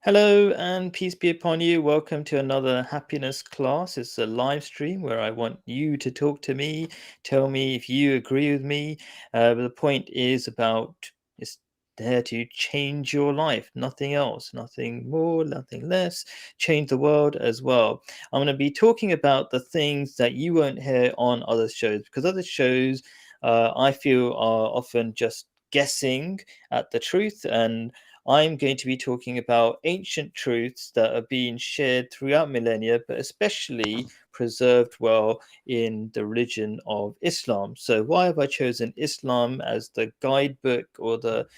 Hello and peace be upon you. Welcome to another happiness class. It's a live stream where I want you to talk to me, tell me if you agree with me. But the point is about it's there to change your life, nothing else, nothing more, nothing less. Change the world as well. I'm going to be talking about the things that you won't hear on other shows because other shows I feel are often just guessing at the truth, and I'm going to be talking about ancient truths that are being shared throughout millennia, but especially preserved well in the religion of Islam. So, why have I chosen Islam as the guidebook or the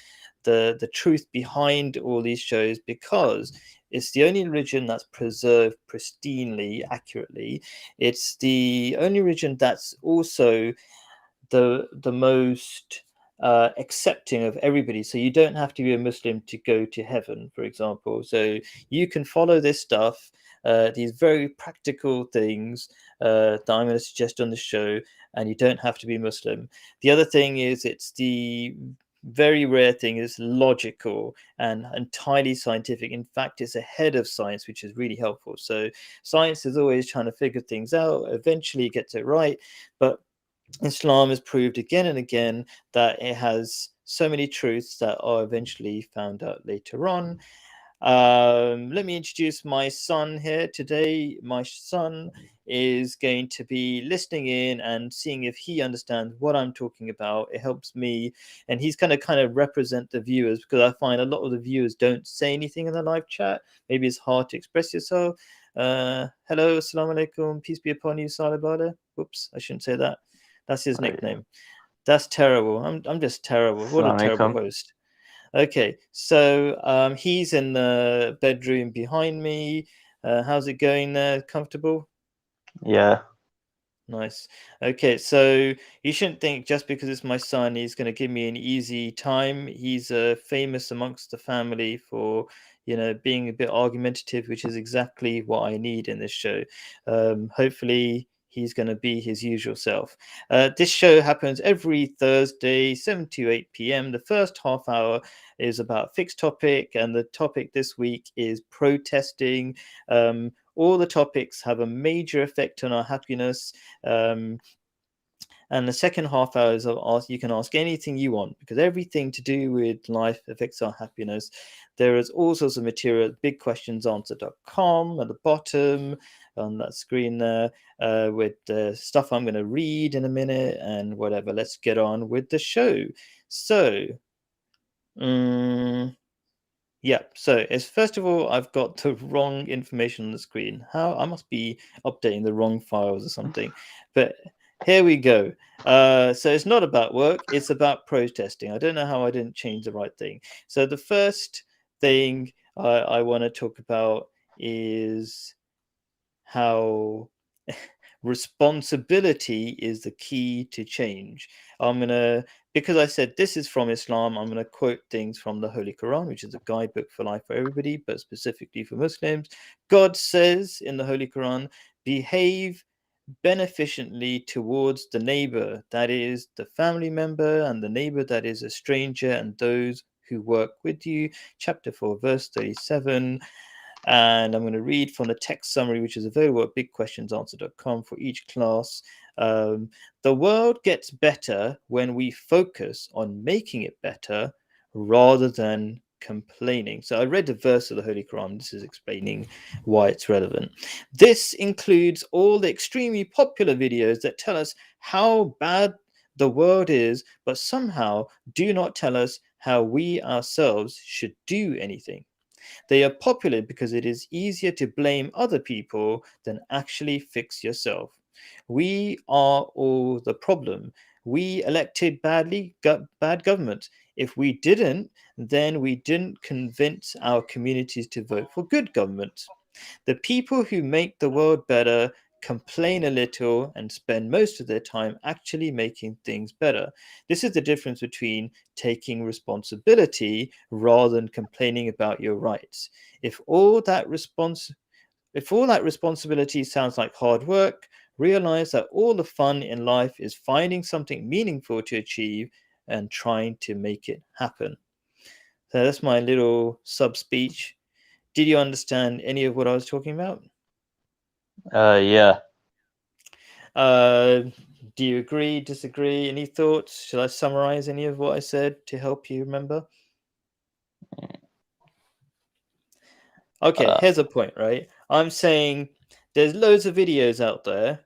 truth behind all these shows? Because it's the only religion that's preserved pristinely, accurately. It's the only religion that's also the most accepting of everybody. So you don't have to be a Muslim to go to heaven, for example. So you can follow this stuff, these very practical things that I'm going to suggest on the show, and you don't have to be Muslim. The other thing is it's the very rare thing is logical and entirely scientific. In fact, it's ahead of science, which is really helpful. So science is always trying to figure things out, eventually gets it right, but Islam has proved again and again that it has so many truths that are eventually found out later on. Let me introduce my son here today. My son is going to be listening in and seeing if he understands what I'm talking about. It helps me, and he's going to kind of represent the viewers because I find a lot of the viewers don't say anything in the live chat. Maybe it's hard to express yourself. Hello, assalamu alaikum, peace be upon you, Salibada. Whoops, I shouldn't say that. That's his Oh, yeah. nickname. That's terrible. I'm just terrible. What a Assalamu terrible alaikum. host. Okay, so he's in the bedroom behind me. How's it going there? Comfortable? Yeah, Nice. Okay, so you shouldn't think just because it's my son, he's going to give me an easy time. He's famous amongst the family for, being a bit argumentative, which is exactly what I need in this show. Hopefully, he's going to be his usual self. This show happens every Thursday, 7 to 8 p.m. The first half hour is about fixed topic, and the topic this week is protesting. All the topics have a major effect on our happiness. Um, and the second half hour is you can ask anything you want because everything to do with life affects our happiness. There is all sorts of material at bigquestionsanswered.com at the bottom on that screen there with the stuff I'm going to read in a minute and whatever. Let's get on with the show. So, um, yeah, so it's first of all, I've got the wrong information on the screen. How I must be updating the wrong files or something. But here we go. So it's not about work, it's about protesting. I don't know how I didn't change the right thing. So the first thing I want to talk about is how responsibility is the key to change. I'm going to, because I said this is from Islam, I'm going to quote things from the Holy Quran, which is a guidebook for life for everybody, but specifically for Muslims. God says in the Holy Quran, behave beneficently towards the neighbor, that is the family member, and the neighbor that is a stranger, and those who work with you. Chapter 4, verse 37. And I'm going to read from the text summary, which is available at bigquestionsanswer.com for each class. Um, the world gets better when we focus on making it better rather than complaining. So I read the verse of the Holy Quran. This is explaining why it's relevant. This includes all the extremely popular videos that tell us how bad the world is, but somehow do not tell us how we ourselves should do anything. They are popular because it is easier to blame other people than actually fix yourself. We are all the problem. We elected bad government. If we didn't, then we didn't convince our communities to vote for good government. The people who make the world better complain a little and spend most of their time actually making things better. This is the difference between taking responsibility rather than complaining about your rights. If all that responsibility sounds like hard work, realize that all the fun in life is finding something meaningful to achieve and trying to make it happen. So that's my little sub speech. Did you understand any of what I was talking about? Yeah. Uh, do you agree, disagree? Any thoughts? Shall I summarize any of what I said to help you remember? Okay, Uh, here's a point, right? I'm saying there's loads of videos out there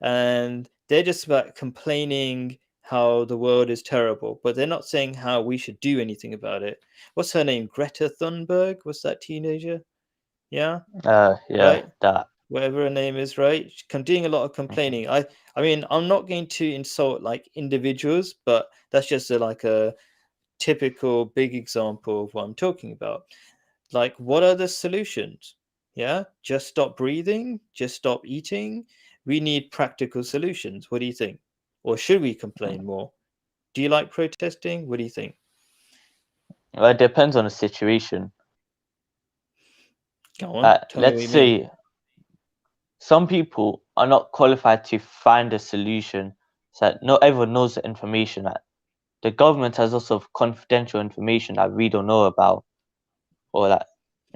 and they're just about complaining how the world is terrible, but they're not saying how we should do anything about it. What's her name? Greta Thunberg? What's that teenager? Yeah, yeah, right? that. Whatever her name is, right? She's doing a lot of Mhm. complaining. I mean, I'm not going to insult like individuals, but that's just like a typical big example of what I'm talking about. Like, what are the solutions? Yeah, just stop breathing, just stop eating. We need practical solutions. What do you think? Or should we complain more? Do you like protesting? What do you think? Well, it depends on the situation. Go on, tell me what Let's you mean. say some people are not qualified to find a solution, so that not everyone knows the information. That the government has lots of confidential information that we don't know about, or that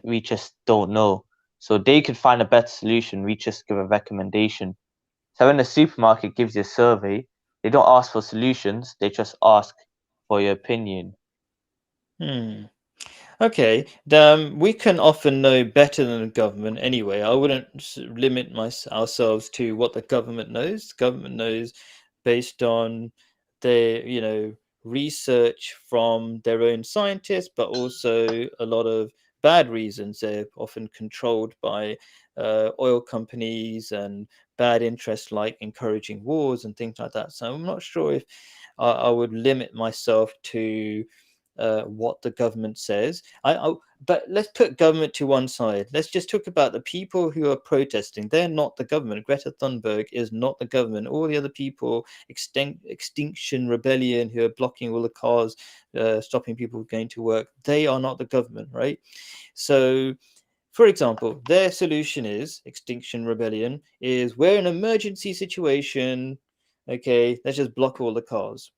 we just don't know. So they could find a better solution. We just give a recommendation. So when the supermarket gives you a survey, they don't ask for solutions. They just ask for your opinion. Hmm. Okay, we can often know better than the government anyway. I wouldn't limit ourselves to what the government knows. The government knows based on their, research from their own scientists, but also a lot of bad reasons. They're often controlled by oil companies and bad interests like encouraging wars and things like that. So I'm not sure if I would limit myself to what the government says. But let's put government to one side. Let's just talk about the people who are protesting. They're not the government. Greta Thunberg is not the government. All the other people, Extinction Rebellion, who are blocking all the cars, stopping people going to work, they are not the government, right? So, for example, their solution is Extinction Rebellion is we're in an emergency situation. Okay, let's just block all the cars,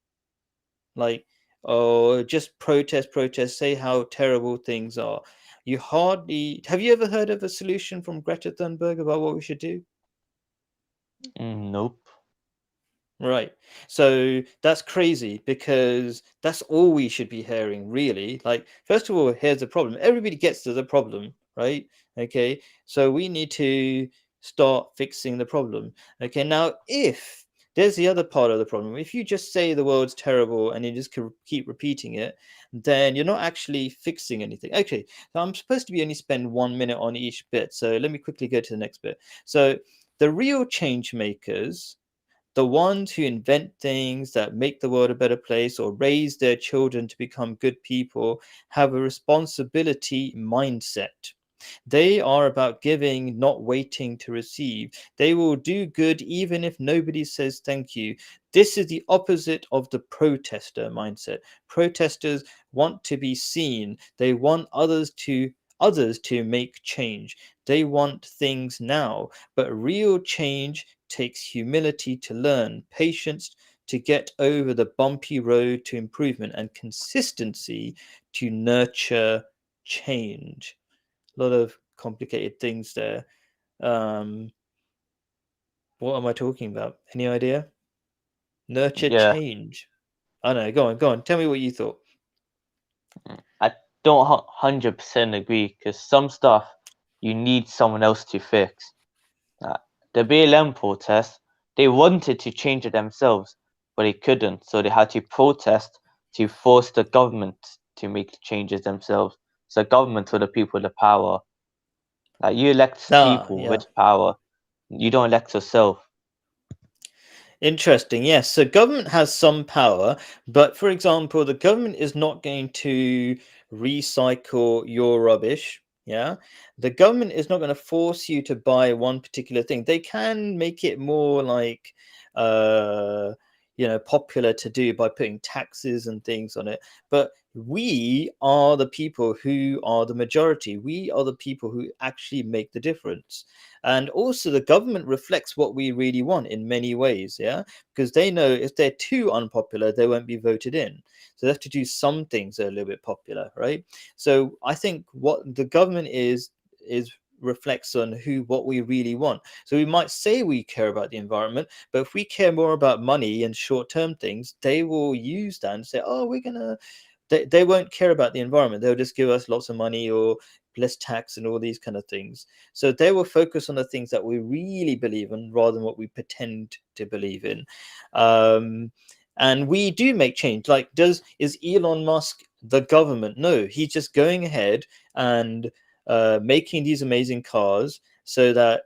like, oh, just protest, say how terrible things are. You hardly have you ever heard of a solution from Greta Thunberg about what we should do? Nope. Right. So that's crazy because that's all we should be hearing, really. Like, first of all, here's the problem. Everybody gets to the problem, right? Okay. So we need to start fixing the problem. Okay. Now, if there's the other part of the problem, if you just say the world's terrible and you just keep repeating it, then you're not actually fixing anything. Okay. So I'm supposed to be only spend 1 minute on each bit. So let me quickly go to the next bit. So the real change makers, the ones who invent things that make the world a better place or raise their children to become good people, have a responsibility mindset. They are about giving, not waiting to receive. They will do good even if nobody says thank you. This is the opposite of the protester mindset. Protesters want to be seen. They want others to make change. They want things now, but real change takes humility to learn, patience to get over the bumpy road to improvement, and consistency to nurture change. A lot of complicated things there. Um, what am I talking about? Any idea? Nurture Yeah. change. I don't know. Go on. Tell me what you thought. I don't 100% agree because some stuff you need someone else to fix. Uh, the BLM protest, they wanted to change it themselves, but they couldn't, so they had to protest to force the government to make the changes themselves. So government were the people with the power. Like you elect Ah, people yeah. with power, you don't elect yourself. Interesting. Yes. So government has some power, but for example, the government is not going to recycle your rubbish. Yeah. The government is not going to force you to buy one particular thing. They can make it more like, uh, popular to do by putting taxes and things on it. But we are the people who are the majority. We are the people who actually make the difference. And also, the government reflects what we really want in many ways, yeah, because they know if they're too unpopular, they won't be voted in. So they have to do some things that are a little bit popular, right? So I think what the government is is reflects on what we really want. So we might say we care about the environment, but if we care more about money and short-term things, they will use that and say, oh, we're gonna they won't care about the environment. They'll just give us lots of money or less tax and all these kind of things. So they will focus on the things that we really believe in rather than what we pretend to believe in. And we do make change. Like, is Elon Musk the government? No, he's just going ahead and making these amazing cars so that,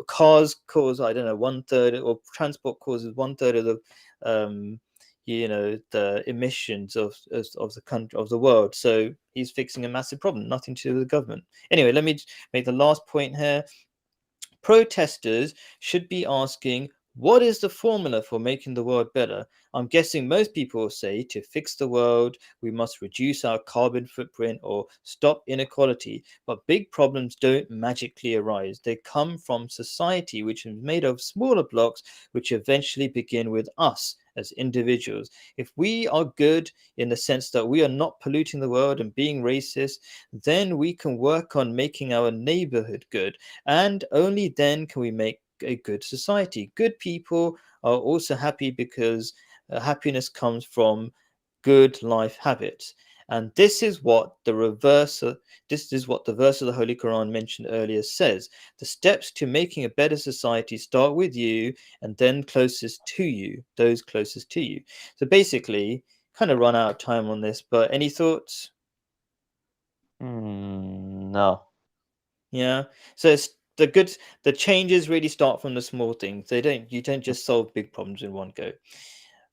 cars cause, I don't know, 1/3, or transport causes 1/3 of the the emissions of the country, of the world. So he's fixing a massive problem, nothing to do with the government. Anyway, let me make the last point here. Protesters should be asking, what is the formula for making the world better? I'm guessing most people will say, to fix the world, we must reduce our carbon footprint or stop inequality. But big problems don't magically arise. They come from society, which is made of smaller blocks, which eventually begin with us as individuals. If we are good in the sense that we are not polluting the world and being racist, then we can work on making our neighborhood good. And only then can we make a good society. Good people are also happy because happiness comes from good life habits. And this is what the verse of the Holy Quran mentioned earlier says. The steps to making a better society start with you and then closest to you, those closest to you. So basically, kind of run out of time on this, but any thoughts? No. Yeah. So it's the changes really start from the small things. You don't just solve big problems in one go.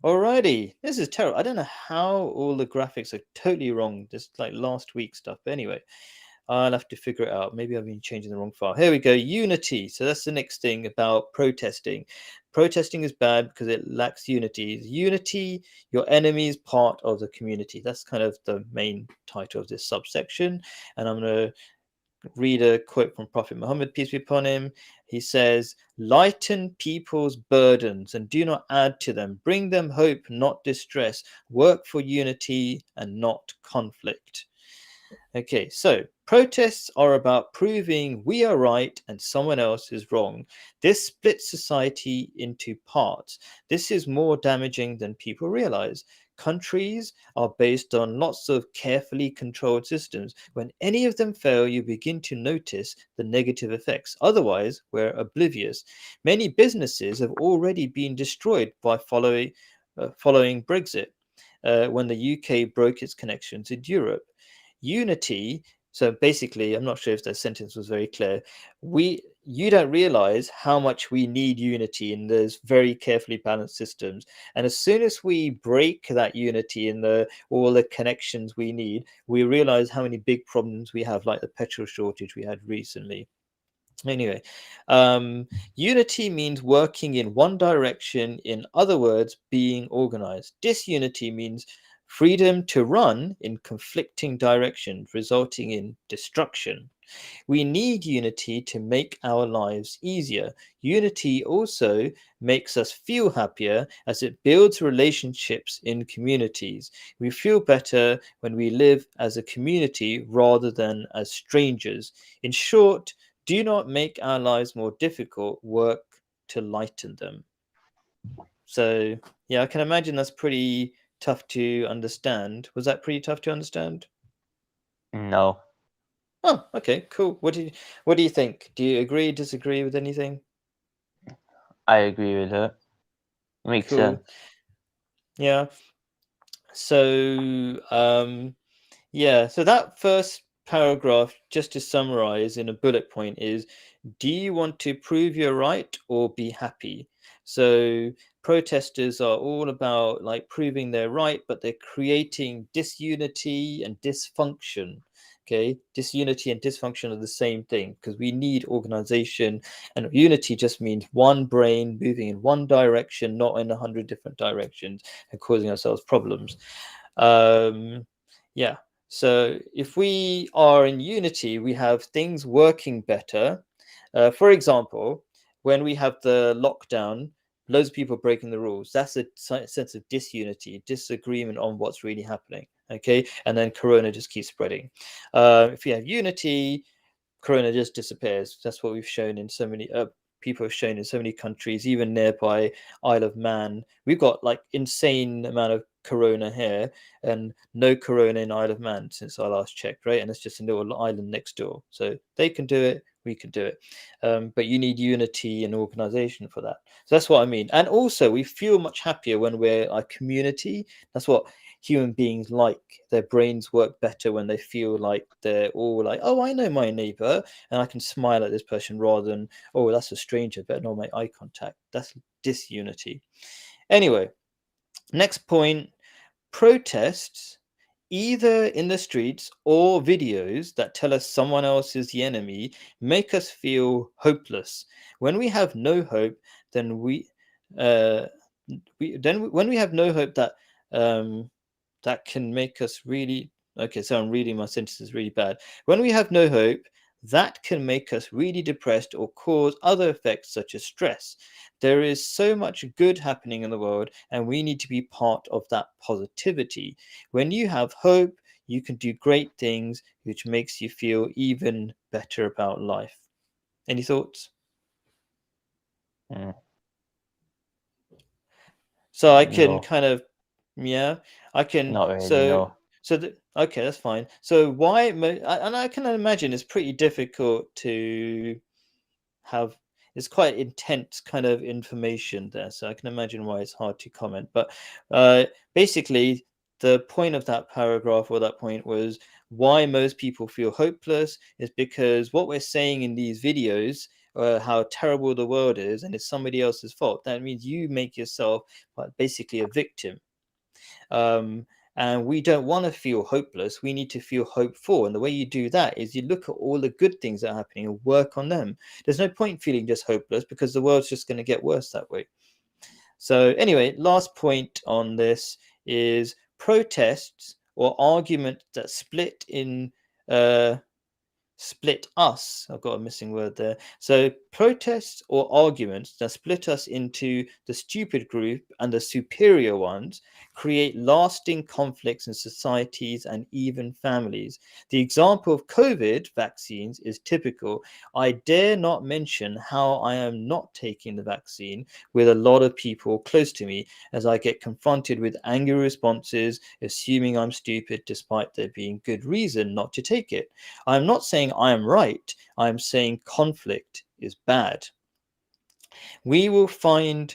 Alrighty. This is terrible. I don't know how all the graphics are totally wrong. Just like last week stuff. But anyway, I'll have to figure it out. Maybe I've been changing the wrong file. Here we go. Unity. So that's the next thing about protesting. Protesting is bad because it lacks unity. Unity, your enemy is part of the community. That's kind of the main title of this subsection. And I'm going to read a quote from Prophet Muhammad, peace be upon him. He says, lighten people's burdens and do not add to them. Bring them hope, not distress. Work for unity and not conflict. Okay, so protests are about proving we are right and someone else is wrong. This splits society into parts. This is more damaging than people realize. Countries are based on lots of carefully controlled systems. When any of them fail, you begin to notice the negative effects. Otherwise, we're oblivious. Many businesses have already been destroyed by following Brexit, when the UK broke its connections in Europe. Unity, so basically, I'm not sure if that sentence was very clear. You don't realize how much we need unity in those very carefully balanced systems. And as soon as we break that unity in all the connections we need, we realize how many big problems we have, like the petrol shortage we had recently. Anyway, unity means working in one direction, in other words, being organized. Disunity means freedom to run in conflicting directions, resulting in destruction. We need unity to make our lives easier. Unity also makes us feel happier as it builds relationships in communities. We feel better when we live as a community rather than as strangers. In short, do not make our lives more difficult, work to lighten them. So, yeah, I can imagine that's pretty tough to understand. Was that pretty tough to understand? No. Oh, okay, cool. What do you think? Do you agree, disagree with anything? I agree with her. Makes Cool. sense. Yeah. So, yeah, so that first paragraph, just to summarize in a bullet point, is, do you want to prove you're right or be happy? So protesters are all about like proving they're right, but they're creating disunity and dysfunction. Okay, disunity and dysfunction are the same thing because we need organization, and unity just means one brain moving in one direction, not in 100 different directions and causing ourselves problems. Yeah, so if we are in unity, we have things working better. For example, when we have the lockdown, loads of people breaking the rules. That's a sense of disunity, disagreement on what's really happening. Okay, and then Corona just keeps spreading. If we have unity, corona just disappears. That's what we've shown in so many people have shown in so many countries, even nearby Isle of Man. We've got like insane amount of corona here and no corona in Isle of Man since I last checked, right? And it's just a little island next door. So they can do it, we can do it. But you need unity and organization for that. So that's what I mean. And also we feel much happier when we're a community. That's what human beings like. Their brains work better when they feel like they're all like, oh, I know my neighbor and I can smile at this person rather than, oh, that's a stranger, better not make eye contact. That's disunity. Anyway, next point, protests either in the streets or videos that tell us someone else is the enemy make us feel hopeless. When we have no hope, then uh, when we have no hope um, that can make us really okay. So I'm reading my sentences really bad. When we have no hope, that can make us really depressed or cause other effects such as stress. There is so much good happening in the world, and we need to be part of that positivity. When you have hope, you can do great things, which makes you feel even better about life. Any thoughts? Mm, So I can no, kind of, yeah, I can. not really. So, No. okay, that's fine. So and I can imagine it's pretty difficult to have. It's quite intense kind of information there, so I can imagine why it's hard to comment. But uh, basically, the point of that paragraph or that point was why most people feel hopeless is because what we're saying in these videos, how terrible the world is, and it's somebody else's fault. That means you make yourself basically a victim. Um, and we don't want to feel hopeless. We need to feel hopeful. And the way you do that is you look at all the good things that are happening and work on them. There's no point feeling just hopeless because the world's just going to get worse that way. So, anyway, last point on this is protests or arguments that uh, split us. I've got a missing word there. So protests or arguments that split us into the stupid group and the superior ones create lasting conflicts in societies and even families. The example of COVID vaccines is typical. I dare not mention how I am not taking the vaccine with a lot of people close to me as I get confronted with angry responses, assuming I'm stupid despite there being good reason not to take it. I'm not saying I am right. I'm saying conflict is bad. We will find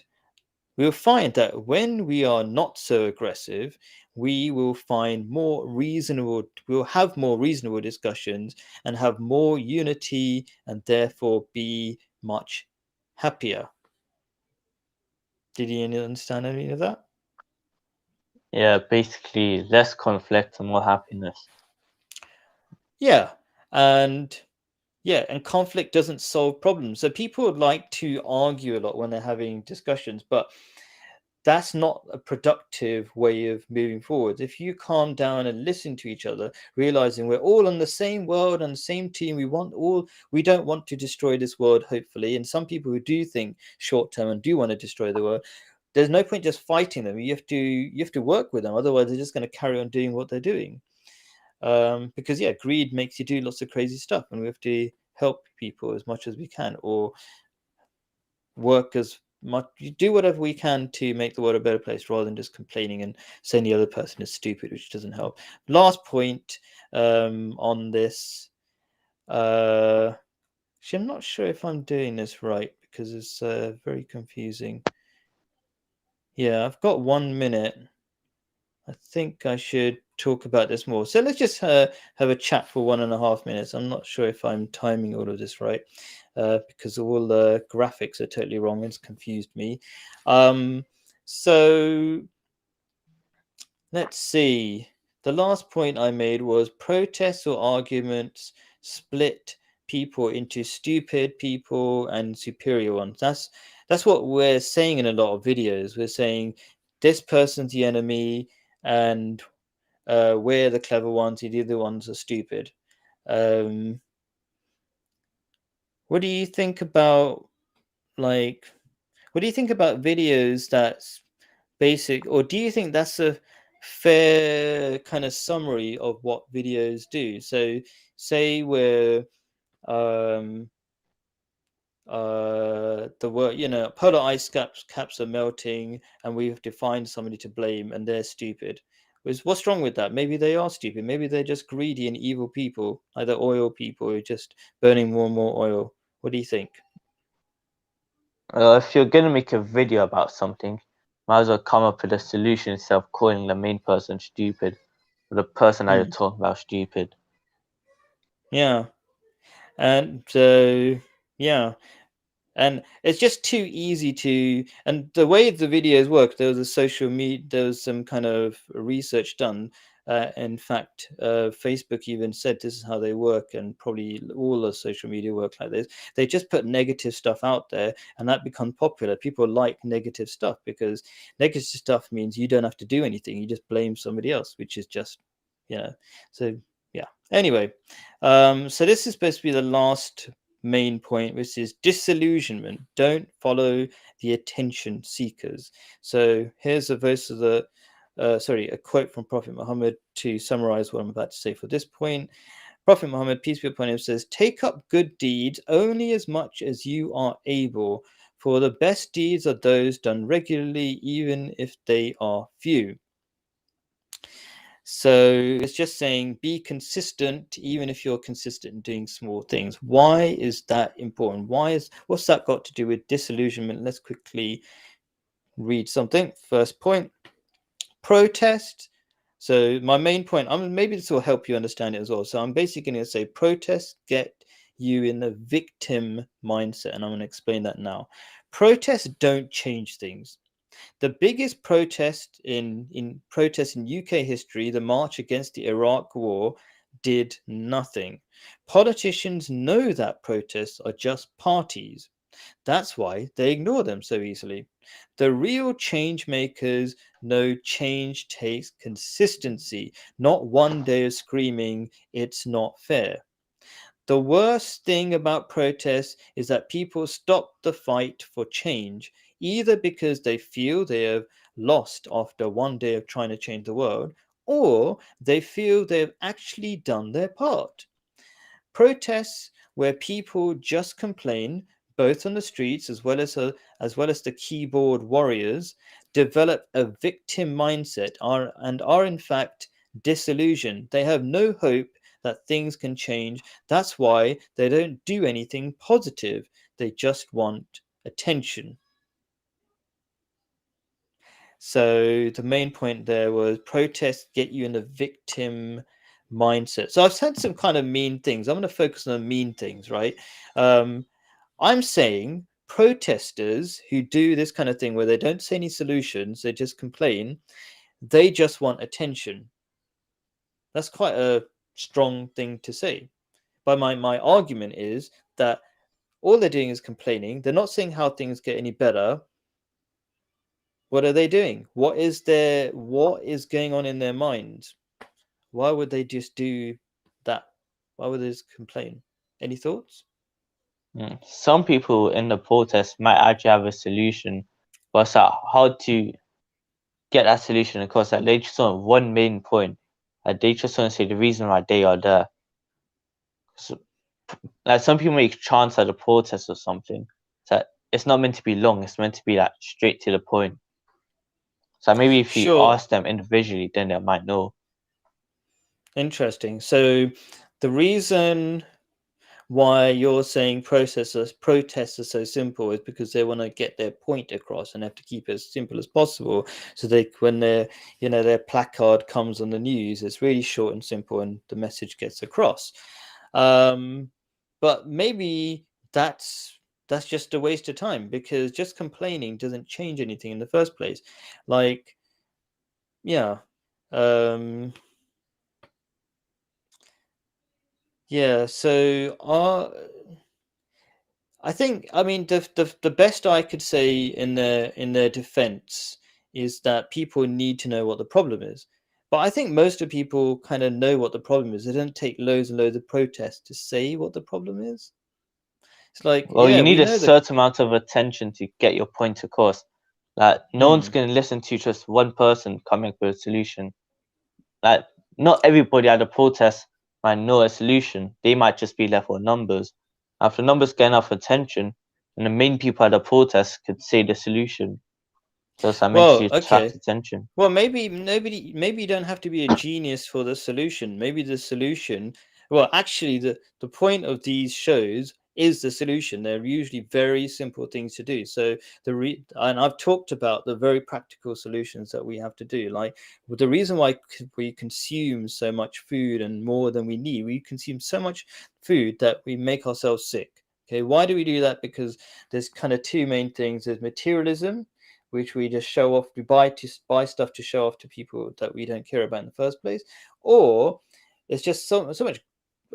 that when we are not so aggressive, we'll have more reasonable discussions and have more unity and therefore be much happier. Did you understand any of that? Yeah, basically less conflict and more happiness. Yeah. And and conflict doesn't solve problems. So people would like to argue a lot when they're having discussions, but that's not a productive way of moving forward. If you calm down and listen to each other, realizing we're all on the same world and the same team, we don't want to destroy this world, hopefully. And some people who do think short term and do want to destroy the world, there's no point just fighting them. You have to work with them. Otherwise, they're just going to carry on doing what they're doing. Because greed makes you do lots of crazy stuff, and we have to help people as much as we can, or work as much, do whatever we can to make the world a better place, rather than just complaining and saying the other person is stupid, which doesn't help. Last point on this. Actually, I'm not sure if I'm doing this right because it's very confusing. Yeah, I've got 1 minute. I think I should talk about this more. So let's just have a chat for 1.5 minutes. I'm not sure if I'm timing all of this right because all the graphics are totally wrong. It's confused me. So let's see. The last point I made was protests or arguments split people into stupid people and superior ones. That's what we're saying in a lot of videos. We're saying this person's the enemy and we're the clever ones, the other ones are stupid. Um, what do you think about like? What do you think about videos that's basic, or do you think that's a fair kind of summary of what videos do? So, say we're um, the word, polar ice caps are melting, and we have to find somebody to blame, and they're stupid. What's wrong with that? Maybe they are stupid. Maybe they're just greedy and evil people, like the oil people who are just burning more and more oil. What do you think? If you're gonna make a video about something, might as well come up with a solution instead of calling the main person stupid or the person that you're Hmm. talking about stupid. Yeah, and so yeah, and it's just too easy to. And the way the videos work, there was a social media, there was some kind of research done. In fact, Facebook even said this is how they work, and probably all the social media work like this. They just put negative stuff out there, and that becomes popular. People like negative stuff because negative stuff means you don't have to do anything, you just blame somebody else, which is just, you know so yeah. Anyway, so this is supposed to be the last main point, which is disillusionment. Don't follow the attention seekers. So here's a verse of a quote from Prophet Muhammad to summarize what I'm about to say for this point. Prophet Muhammad, peace be upon him, says, "Take up good deeds only as much as you are able, for the best deeds are those done regularly, even if they are few." So it's just saying be consistent, even if you're consistent in doing small things. Why is that important? What's that got to do with disillusionment? Let's quickly read something. First point, protest. So my main point, maybe this will help you understand it as well. So I'm basically going to say protests get you in the victim mindset, and I'm going to explain that now. Protests don't change things. The biggest protest in UK history, the march against the Iraq War, did nothing. Politicians know that protests are just parties. That's why they ignore them so easily. The real change makers know change takes consistency, not one day of screaming, "It's not fair." The worst thing about protests is that people stop the fight for change, either because they feel they have lost after one day of trying to change the world, or they feel they have actually done their part. Protests where people just complain, both on the streets as well as the keyboard warriors, develop a victim mindset and are in fact disillusioned. They have no hope that things can change. That's why they don't do anything positive. They just want attention. So the main point there was protests get you in the victim mindset. So I've said some kind of mean things. I'm going to focus on the mean things, right? Um, I'm saying protesters who do this kind of thing where they don't say any solutions, they just complain, they just want attention. That's quite a strong thing to say. But my argument is that all they're doing is complaining. They're not saying how things get any better. What are they doing? What is going on in their minds? Why would they just do that? Why would they just complain? Any thoughts? Some people in the protest might actually have a solution, but it's like how to get that solution across. Like they just want one main point. Like they just want to say the reason why they are there. So, like some people make chants at a protest or something. So it's not meant to be long. It's meant to be like straight to the point. So maybe if you Sure. ask them individually, then they might know. Interesting. So the reason why you're saying protests are so simple is because they want to get their point across and have to keep it as simple as possible. So they when their placard comes on the news, it's really short and simple, and the message gets across. Um, but maybe that's just a waste of time, because just complaining doesn't change anything in the first place. Like, yeah. Um, yeah, so I mean the best I could say in their defense is that people need to know what the problem is. But I think most of people kind of know what the problem is. They don't take loads and loads of protests to say what the problem is. It's like, Well, yeah, you we need a know the certain amount of attention to get your point across. Like no one's hmm, going to listen to just one person coming up with a solution. Like not everybody at a protest might know a solution, they might just be left with numbers. After numbers get enough attention, and the main people at the protest could say the solution. So as I mentioned, Well, you attract okay. attention. Well, maybe you don't have to be a genius for the solution. Maybe the solution, well, actually, the point of these shows is the solution. They're usually very simple things to do. So and I've talked about the very practical solutions that we have to do. Like the reason why we consume so much food and more than we need, we consume so much food that we make ourselves sick. Okay, why do we do that? Because there's kind of two main things. There's materialism, which we just show off. We buy stuff to show off to people that we don't care about in the first place, or it's just so much.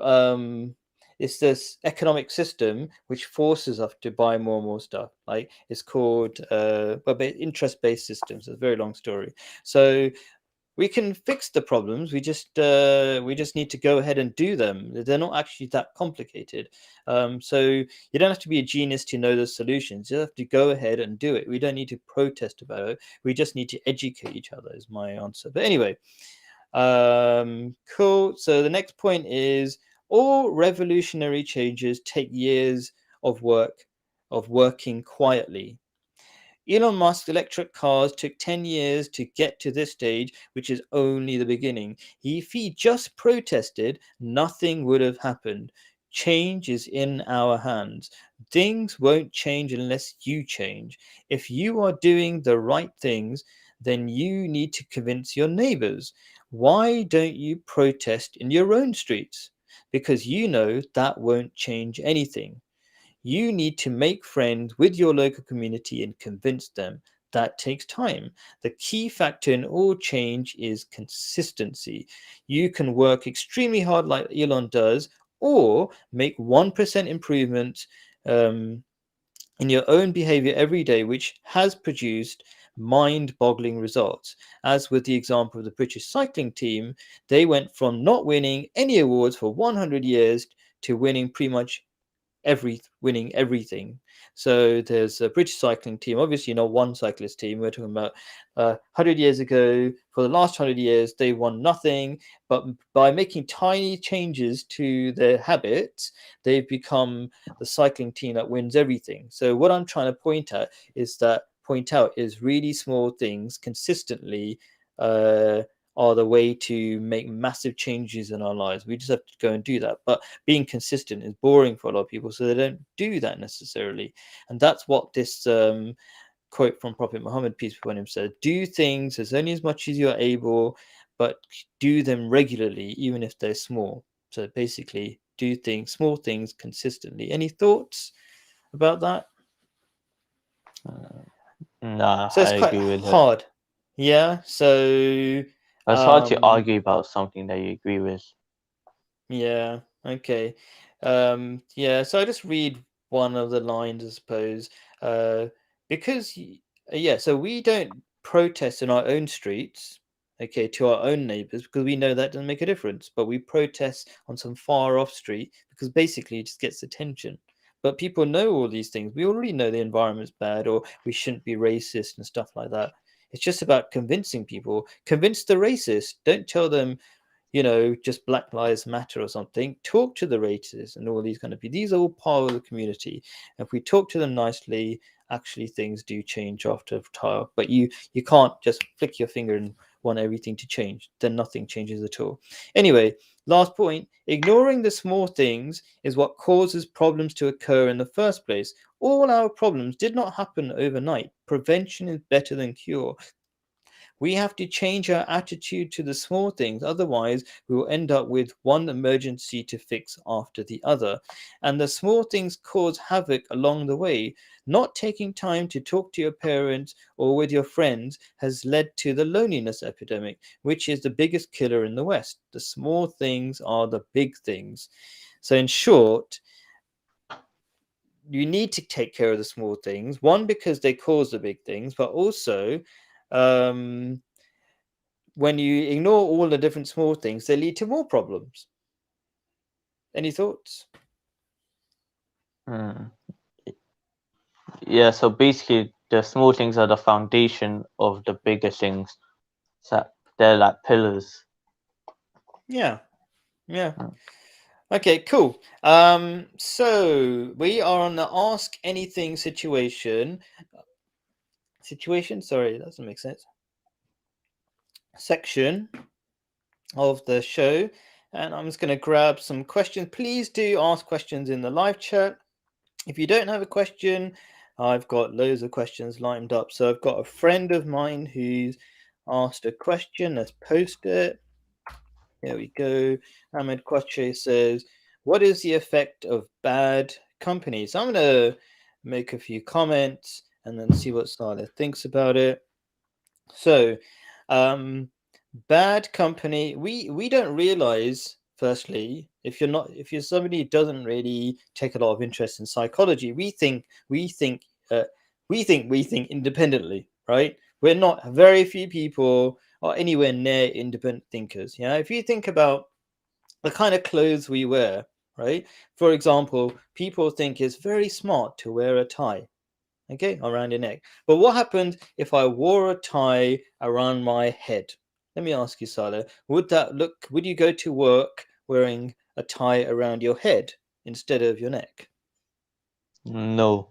Um, it's this economic system which forces us to buy more and more stuff. Like it's called interest-based systems. It's a very long story. So we can fix the problems. We just need to go ahead and do them. They're not actually that complicated. So you don't have to be a genius to know the solutions. You have to go ahead and do it. We don't need to protest about it. We just need to educate each other. Is my answer. But anyway, cool. So the next point is all revolutionary changes take years of working quietly. Elon Musk's electric cars took 10 years to get to this stage, which is only the beginning. If he just protested, nothing would have happened. Change is in our hands. Things won't change unless you change. If you are doing the right things, then you need to convince your neighbors. Why don't you protest in your own streets? Because you know that won't change anything. You need to make friends with your local community and convince them. That takes time. The key factor in all change is consistency. You can work extremely hard like Elon does, or make 1% improvement um, in your own behavior every day, which has produced mind boggling results. As with the example of the British cycling team, they went from not winning any awards for 100 years to winning pretty much winning everything. So there's a British cycling team, obviously not one cyclist team. We're talking about 100 years ago. For the last 100 years, they won nothing, but by making tiny changes to their habits, they've become the cycling team that wins everything. So what I'm trying to point out is really small things consistently uh, are the way to make massive changes in our lives. We just have to go and do that. But being consistent is boring for a lot of people, so they don't do that necessarily. And that's what this quote from Prophet Muhammad, peace be upon him, said: do things as only as much as you're able, but do them regularly, even if they're small. So basically, do things, small things consistently. Any thoughts about that? Nah, So I it's quite agree with it. hard. Yeah. So It's hard to um argue about something that you agree with. yeah, okay. Yeah, so I just read one of the lines, I suppose. Uh, because, yeah, so we don't protest in our own streets, okay, to our own neighbors, because we know that doesn't make a difference. But we protest on some far off street because basically it just gets attention. But people know all these things. We already know the environment's bad, or we shouldn't be racist and stuff like that. It's just about convincing people. Convince the racist. Don't tell them, just Black Lives Matter or something. Talk to the racists and all these kind of people. These are all part of the community. If we talk to them nicely, actually things do change after a time. But you can't just flick your finger and want everything to change. Then nothing changes at all. Anyway, last point: ignoring the small things is what causes problems to occur in the first place. All our problems did not happen overnight. Prevention is better than cure. We have to change our attitude to the small things. Otherwise, we will end up with one emergency to fix after the other. And the small things cause havoc along the way. Not taking time to talk to your parents or with your friends has led to the loneliness epidemic, which is the biggest killer in the West. The small things are the big things. So, in short, you need to take care of the small things. One, because they cause the big things, but also, um, when you ignore all the different small things, they lead to more problems. Any thoughts? Hmm. Yeah, so basically, the small things are the foundation of the bigger things. So they're like pillars. Yeah, Yeah. Mm. Okay, cool. So we are on the ask anything situation. Sorry, that doesn't make sense. Section of the show. And I'm just going to grab some questions. Please do ask questions in the live chat. If you don't have a question, I've got loads of questions lined up. So I've got a friend of mine who's asked a question. Let's post it. Here we go. Ahmed Kwache says, what is the effect of bad company? So I'm going to make a few comments and then see what Saleh thinks about it. So, bad company, we don't realize, firstly, if you're somebody who doesn't really take a lot of interest in psychology, uh, we think independently, right? We're not, very few people are anywhere near independent thinkers. Yeah, if you think about the kind of clothes we wear, right? For example, people think it's very smart to wear a tie, okay, around your neck. But what happens if I wore a tie around my head? Let me ask you, Salah, would you go to work wearing a tie around your head instead of your neck? No.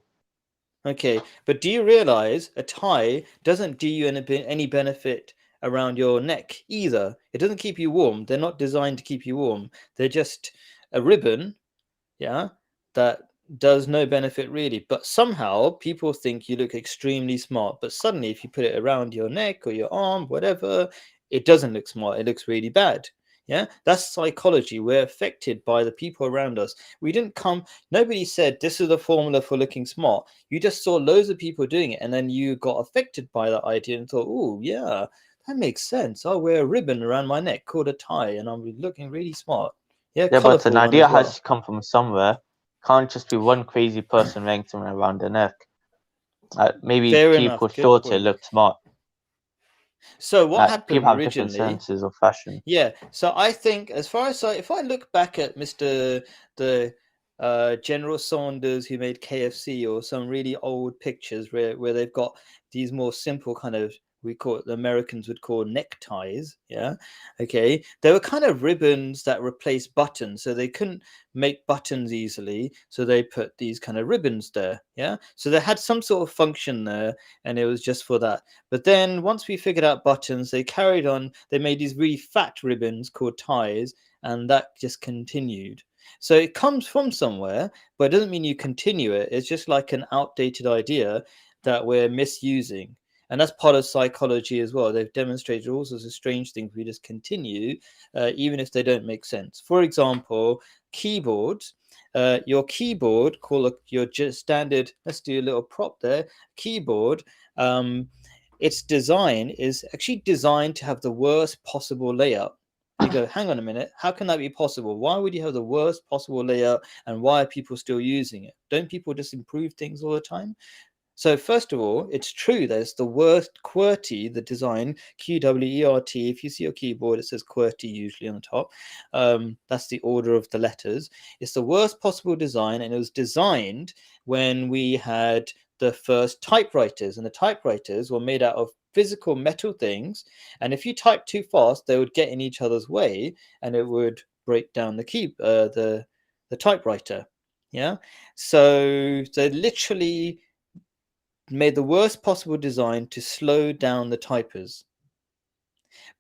Okay, but do you realize a tie doesn't do you any benefit around your neck either? It doesn't keep you warm. They're not designed to keep you warm. They're just a ribbon, yeah, that does no benefit really. But somehow people think you look extremely smart. But suddenly, if you put it around your neck or your arm, whatever, it doesn't look smart. It looks really bad. Yeah, that's psychology. We're affected by the people around us. We didn't come, nobody said this is the formula for looking smart. You just saw loads of people doing it, and then you got affected by that idea and thought, oh, yeah, that makes sense. I'll wear a ribbon around my neck called a tie, and I'll be looking really smart. Yeah, Yeah, but an colorful one as idea has well. to come from somewhere. Can't just be one crazy person wearing something around their neck. Maybe Fair people enough. Good thought it point. looked smart. So what People happened have different originally? senses of fashion. Yeah. So I think, as far as if I look back at Mr. the General Saunders who made KFC, or some really old pictures where they've got these more simple kind of, we call it, the Americans would call neckties. Yeah. Okay. They were kind of ribbons that replaced buttons, so they couldn't make buttons easily, so they put these kind of ribbons there. Yeah. So they had some sort of function there, and it was just for that. But then once we figured out buttons, they carried on. They made these really fat ribbons called ties, and that just continued. So it comes from somewhere, but it doesn't mean you continue it. It's just like an outdated idea that we're misusing. And that's part of psychology as well. They've demonstrated all sorts of strange things we just continue, even if they don't make sense. For example, keyboards. Your keyboard, your just standard, let's do a little prop there, keyboard. Um, its design is actually designed to have the worst possible layout. And you go, hang on a minute, how can that be possible? Why would you have the worst possible layout, and why are people still using it? Don't people just improve things all the time? So first of all, it's true that it's the worst QWERTY, the design, QWERT. If you see your keyboard, it says QWERTY usually on the top. That's the order of the letters. It's the worst possible design, and it was designed when we had the first typewriters, and the typewriters were made out of physical metal things, and if you type too fast, they would get in each other's way, and it would break down the typewriter. Yeah, so they literally made the worst possible design to slow down the typers.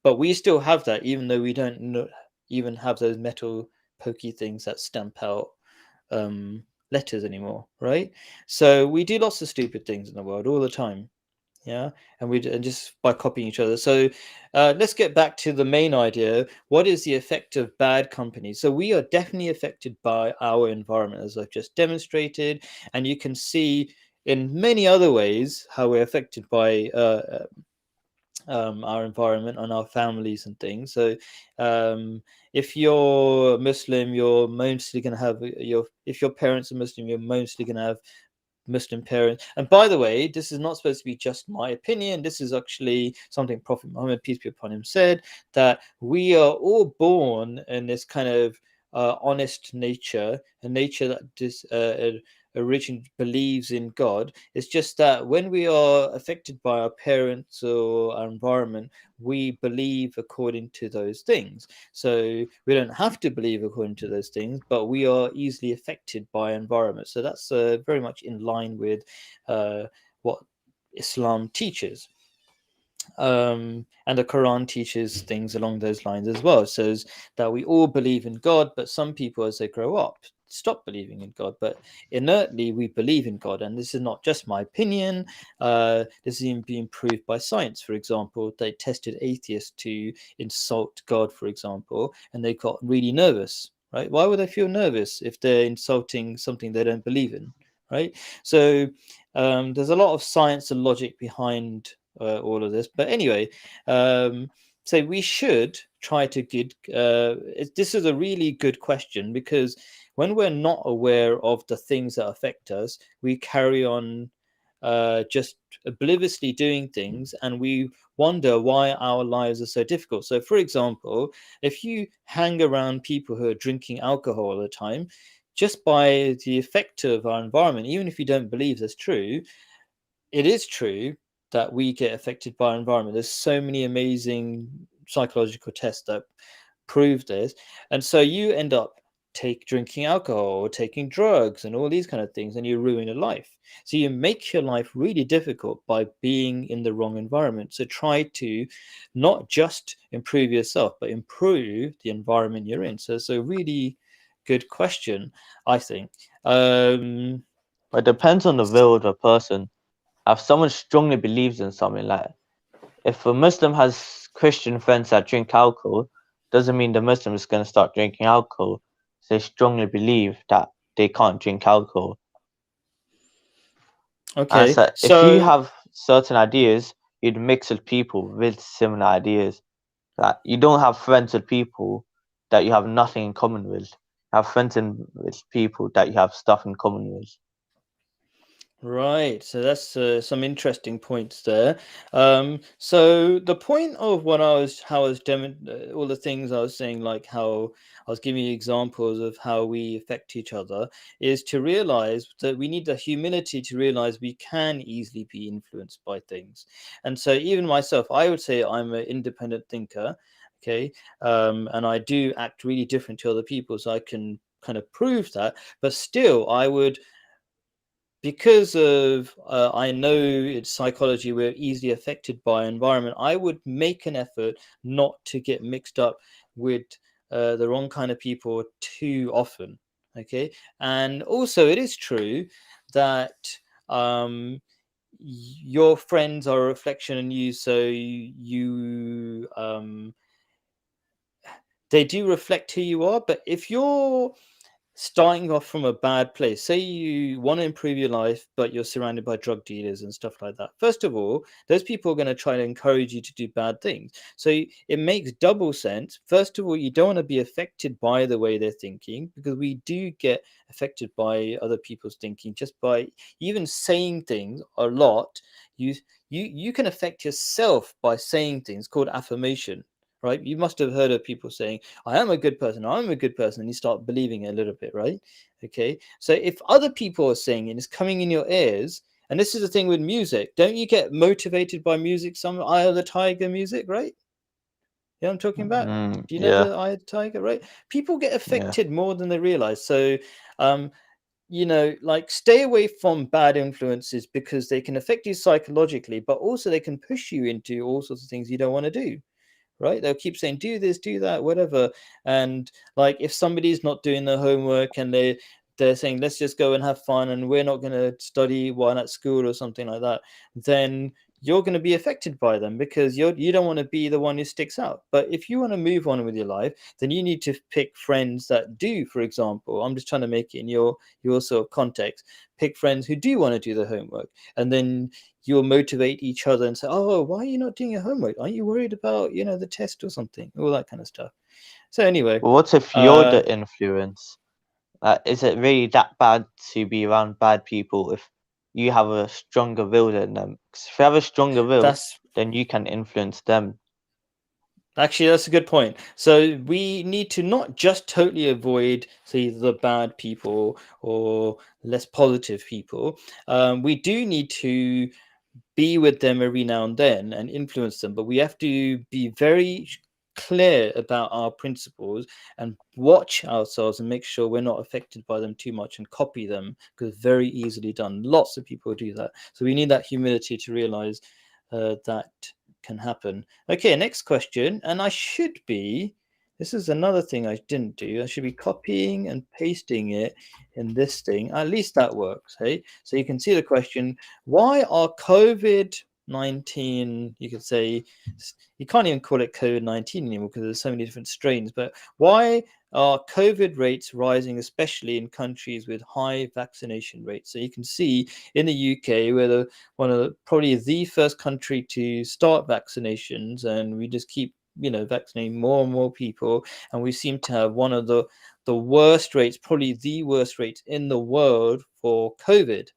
But we still have that, even though we don't even have those metal pokey things that stamp out letters anymore, right? So we do lots of stupid things in the world all the time. Yeah, and just by copying each other. So let's get back to the main idea. What is the effect of bad company? So we are definitely affected by our environment, as I've just demonstrated, and you can see in many other ways how we're affected by our environment and our families and things. So if you're Muslim, you're mostly going to have if your parents are Muslim, you're mostly going to have Muslim parents. And by the way, this is not supposed to be just my opinion. This is actually something Prophet Muhammad, peace be upon him, said, that we are all born in this kind of honest nature, a nature that originally believes in God. It's just that when we are affected by our parents or our environment, we believe according to those things. So we don't have to believe according to those things, but we are easily affected by environment. So that's very much in line with what Islam teaches. And the Quran teaches things along those lines as well. It says that we all believe in God, but some people, as they grow up, stop believing in God. But inertly, we believe in God, and this is not just my opinion. This is even being proved by science. For example, they tested atheists to insult God, for example, and they got really nervous. Right? Why would they feel nervous if they're insulting something they don't believe in? Right? So there's a lot of science and logic behind all of this. But anyway, so we should try to get. This is a really good question, because when we're not aware of the things that affect us, we carry on just obliviously doing things, and we wonder why our lives are so difficult. So, for example, if you hang around people who are drinking alcohol all the time, just by the effect of our environment, even if you don't believe that's true, it is true that we get affected by our environment. There's so many amazing psychological tests that prove this. And so you end up drinking alcohol or taking drugs and all these kind of things, and you ruin your life. So you make your life really difficult by being in the wrong environment. So try to not just improve yourself, but improve the environment you're in. So it's a really good question, I think. It depends on the will of the person. If someone strongly believes in something, like if a Muslim has Christian friends that drink alcohol, doesn't mean the Muslim is going to start drinking alcohol. They strongly believe that they can't drink alcohol. And Okay, so if you so have certain ideas, you'd mix with people with similar ideas. Like you don't have friends with people that you have nothing in common with. You have with people that you have stuff in common with. right, so that's some interesting points there. So the point of what how I was all the things I was saying, like how I was giving you examples of how we affect each other, is to realize that we need the humility to realize we can easily be influenced by things. And so even myself, I would say I'm an independent thinker. Okay, and I do act really different to other people, so I can kind of prove that. But still, I would, because of I know it's psychology, we're easily affected by environment. I would make an effort not to get mixed up with the wrong kind of people too often. Okay, and also it is true that your friends are a reflection on you, so they do reflect who you are. But if you're starting off from a bad place, say you want to improve your life, but you're surrounded by drug dealers and stuff like that, first of all, those people are going to try to encourage you to do bad things. So it makes double sense. First of all, you don't want to be affected by the way they're thinking, because we do get affected by other people's thinking just by even saying things a lot. You can affect yourself by saying things called affirmation. Right, you must have heard of people saying, I am a good person, I'm a good person, and you start believing it a little bit, right? Okay, so if other people are saying it, it's coming in your ears. And this is the thing with music, don't you get motivated by music? Some Eye of the Tiger music, right? Yeah, I'm talking about. Do you know Yeah, the Eye of the Tiger? Right, people get yeah. affected more than they realize. So um like, stay away from bad influences, because they can affect you psychologically, but also they can push you into all sorts of things you don't want to do. Right, they'll keep saying, do this, do that, whatever. And like, if somebody's not doing their homework and they're saying, let's just go and have fun, and we're not going to study while at school or something like that, then you're going to be affected by them, because you don't want to be the one who sticks out. But if you want to move on with your life, then you need to pick friends that do. For example, I'm just trying to make it in your sort of context. Pick friends who do want to do the homework, and then you'll motivate each other and say, oh, why are you not doing your homework? Aren't you worried about, the test or something? All that kind of stuff. So anyway, But what if you're uh, the influence? Is it really that bad to be around bad people if you have a stronger will than them? 'Cause if you have a stronger will, that's then you can influence them. Actually, that's a good point. So we need to not just totally avoid, say, the bad people or less positive people. We do need to be with them every now and then and influence them, but we have to be very clear about our principles and watch ourselves and make sure we're not affected by them too much and copy them, because it's very easily done. Lots of people do that. So we need that humility to realize that can happen. Okay, next question. And I should be, this is another thing I didn't do. I should be copying and pasting it in this thing. At least that works. Hey, so you can see the question: why are COVID-19, you could say, you can't even call it COVID-19 anymore because there's so many different strains, but why are COVID rates rising, especially in countries with high vaccination rates? So you can see in the UK, we're one of probably the first country to start vaccinations, and we just keep vaccinating more and more people, and we seem to have one of the worst rates, probably the worst rates in the world for COVID.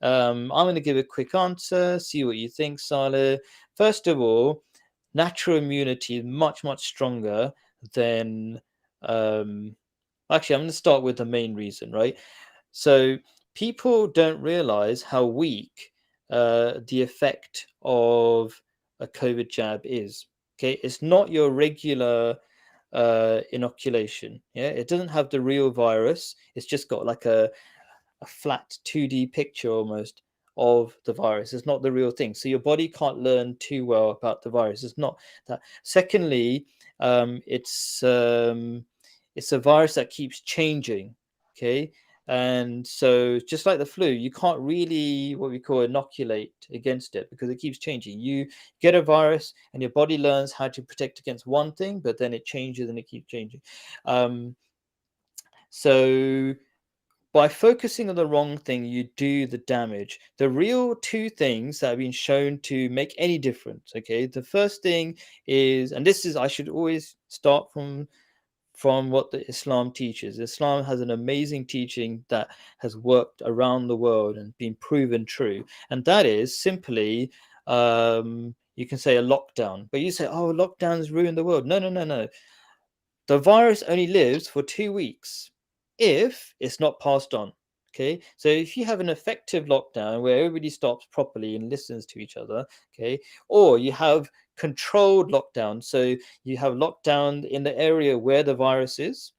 I'm going to give a quick answer, see what you think, Saleh. First of all, natural immunity is much, much stronger than. Um, Actually, I'm going to start with the main reason, right? So people don't realize how weak the effect of a COVID jab is. Okay, it's not your regular inoculation. Yeah, it doesn't have the real virus. It's just got like a flat 2D picture almost of the virus. It's not the real thing. So your body can't learn too well about the virus. It's not that. Secondly, um, it's um, it's a virus that keeps changing. Okay. And so just like the flu, you can't really what we call inoculate against it because it keeps changing. You get a virus and your body learns how to protect against one thing, but then it changes and it keeps changing. Um, so by focusing on the wrong thing, you do the damage. The real two things that have been shown to make any difference. Okay, the first thing is, and this is, I should always start from what the Islam teaches. Islam has an amazing teaching that has worked around the world and been proven true, and that is simply. You can say a lockdown, but you say, "Oh, lockdowns ruin the world." No, no, no, no. The virus only lives for 2 weeks if it's not passed on. Okay, so if you have an effective lockdown where everybody stops properly and listens to each other, okay, or you have controlled lockdown, so you have lockdown in the area where the virus is,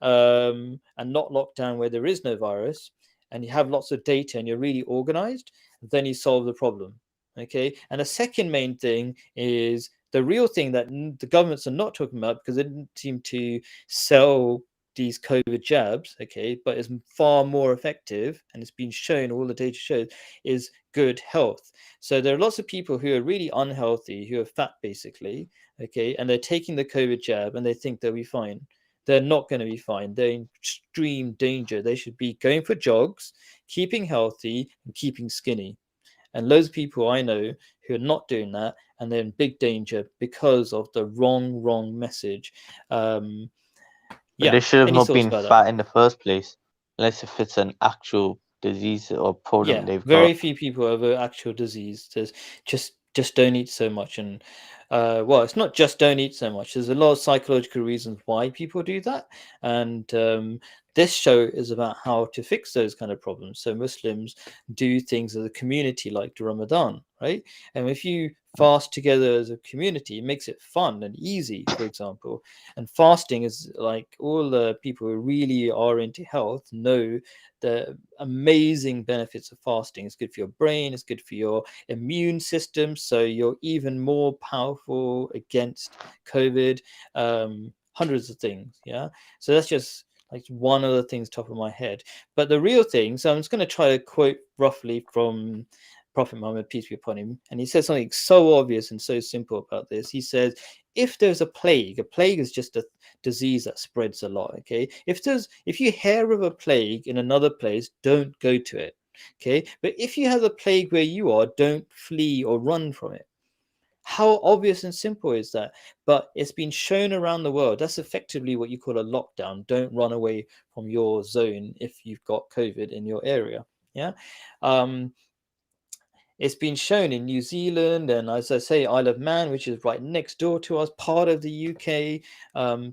and not lockdown where there is no virus, and you have lots of data and you're really organized, then you solve the problem. Okay. And the second main thing is the real thing that the governments are not talking about because they didn't seem to sell these COVID jabs, okay, but is far more effective and it's been shown, all the data shows, is good health. So there are lots of people who are really unhealthy, who are fat basically, okay, and they're taking the COVID jab and they think they'll be fine. They're not going to be fine. They're in extreme danger. They should be going for jogs, keeping healthy, and keeping skinny. And loads of people I know who are not doing that, and they're in big danger because of the wrong message. Um, But yeah. they should have Any not thoughts been about that? fat in the first place, unless if it's an actual disease or problem Yeah, they've very got. few people have an actual disease. There's just don't eat so much, and well, it's not just don't eat so much. There's a lot of psychological reasons why people do that, and this show is about how to fix those kind of problems. So Muslims do things as a community, like the Ramadan, right? And if you fast together as a community, it makes it fun and easy, for example. And fasting is like all the people who really are into health know the amazing benefits of fasting. It's good for your brain, it's good for your immune system, so you're even more powerful against COVID. Hundreds of things, yeah. So that's just like one of the things top of my head. But the real thing, so I'm just going to try to quote roughly from Prophet Muhammad, peace be upon him, and he says something so obvious and so simple about this. He says, if there's a plague is just a disease that spreads a lot. Okay, if you hear of a plague in another place, don't go to it. Okay, but if you have a plague where you are, don't flee or run from it. How obvious and simple is that? But it's been shown around the world. That's effectively what you call a lockdown. Don't run away from your zone if you've got COVID in your area. Yeah. Um, it's been shown in New Zealand and, as I say, Isle of Man, which is right next door to us, part of the UK.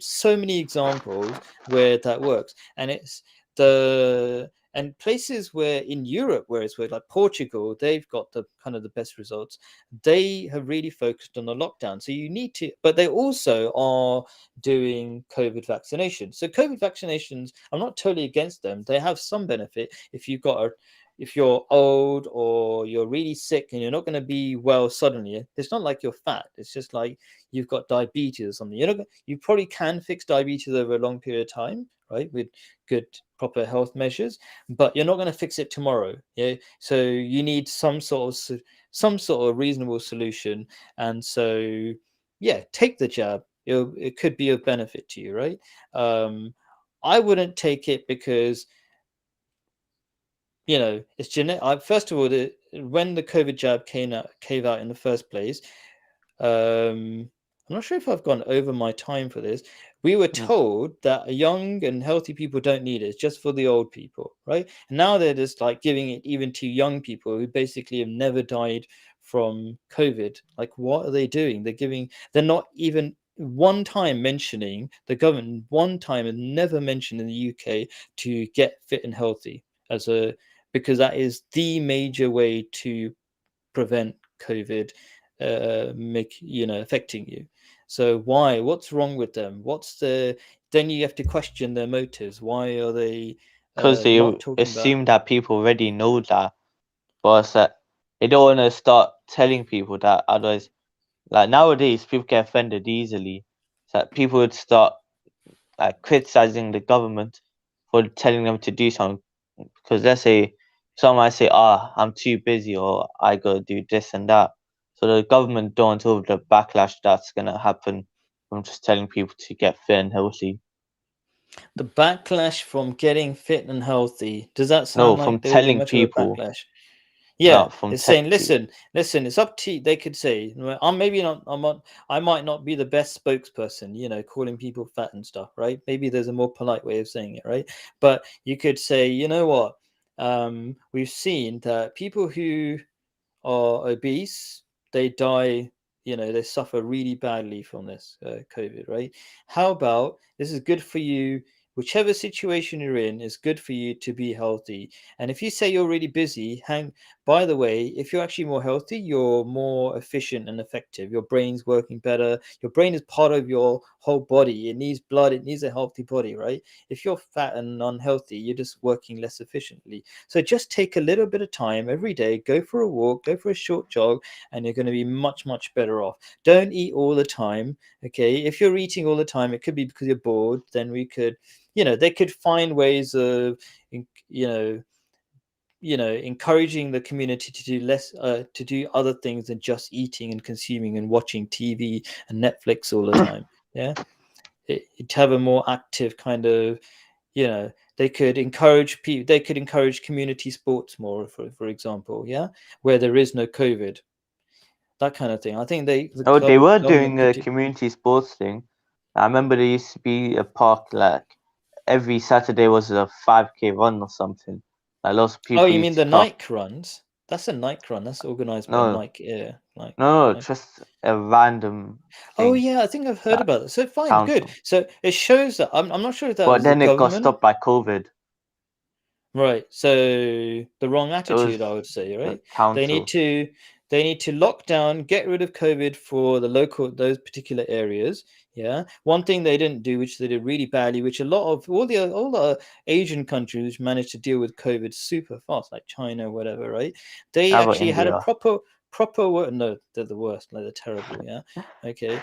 So many examples where that works, and it's the and places where in Europe where it's where like Portugal, they've got the kind of the best results. They have really focused on the lockdown. So you need to, but they also are doing COVID vaccinations. So COVID vaccinations, I'm not totally against them. They have some benefit if you've got a if you're old or you're really sick and you're not going to be well suddenly. It's not like you're fat. It's just like you've got diabetes or something. You probably can fix diabetes over a long period of time, right? With good proper health measures, but you're not going to fix it tomorrow. Yeah. So you need some sort of reasonable solution. And so yeah, take the jab. It could be of benefit to you, right? Um, I wouldn't take it because it's genetic. First of all, when the COVID jab came out in the first place, I'm not sure if I've gone over my time for this. We were Mm. told that young and healthy people don't need it. It's just for the old people, right? And now they're just like giving it even to young people who basically have never died from COVID. Like, what are they doing? They're not even one time mentioning the government, one time and never mentioned in the UK to get fit and healthy as a because that is the major way to prevent COVID affecting you. So why? What's wrong with them? Then you have to question their motives. Why are they Because they not talking about? assume that people already know that, but it's that they don't want to start telling people that. Otherwise, like nowadays, people get offended easily. So that people would start like criticizing the government for telling them to do something. Because let's say someone might say, "Ah, I'm too busy," or "I gotta do this and that." So the government don't know the backlash that's gonna happen from just telling people to get fit and healthy. The backlash from getting fit and healthy. Does that No, sound from like there will be telling much of a people, backlash? Yeah, not from it's saying, to. listen, it's up to you. They could say, "Well, I'm maybe not, I'm not, I might not be the best spokesperson, calling people fat and stuff, right? Maybe there's a more polite way of saying it, right? But you could say, you know what? We've seen that people who are obese, they die, they suffer really badly from this COVID, right? How about this is good for you? Whichever situation you're in is good for you to be healthy. And if you say you're really busy, by the way, if you're actually more healthy, you're more efficient and effective. Your brain's working better. Your brain is part of your whole body. It needs blood. It needs a healthy body, right? If you're fat and unhealthy, you're just working less efficiently. So just take a little bit of time every day, go for a walk, go for a short jog, and you're going to be much, much better off. Don't eat all the time. Okay. If you're eating all the time, it could be because you're bored. Then they could find ways of, you know, encouraging the community to do less, to do other things than just eating and consuming and watching TV and Netflix all the time. Yeah. To have a more active kind of they could encourage people, they could encourage community sports more, for example, yeah, where there is no COVID, that kind of thing. I think the Oh, they were government doing could a do. community sports thing. I remember there used to be a park like every Saturday was a 5K run or something. Like lots of Oh, people you mean used to the come. Nike runs? That's a Nike run, that's organized by No, Nike Air, like no, Nike. just a random Oh thing yeah, I think I've heard that about it. So fine, good. council. So it shows that I'm not sure if that But was the then it got government. stopped by COVID. Right. So the wrong It was attitude, I would say, the right? They need council. to they need to lock down, get rid of COVID for those particular areas. Yeah. One thing they didn't do, which they did really badly, which a lot of all the Asian countries managed to deal with COVID super fast, like China, whatever, right? They How about actually had a India? proper work. No, they're the worst. Like they're terrible. Yeah. Okay.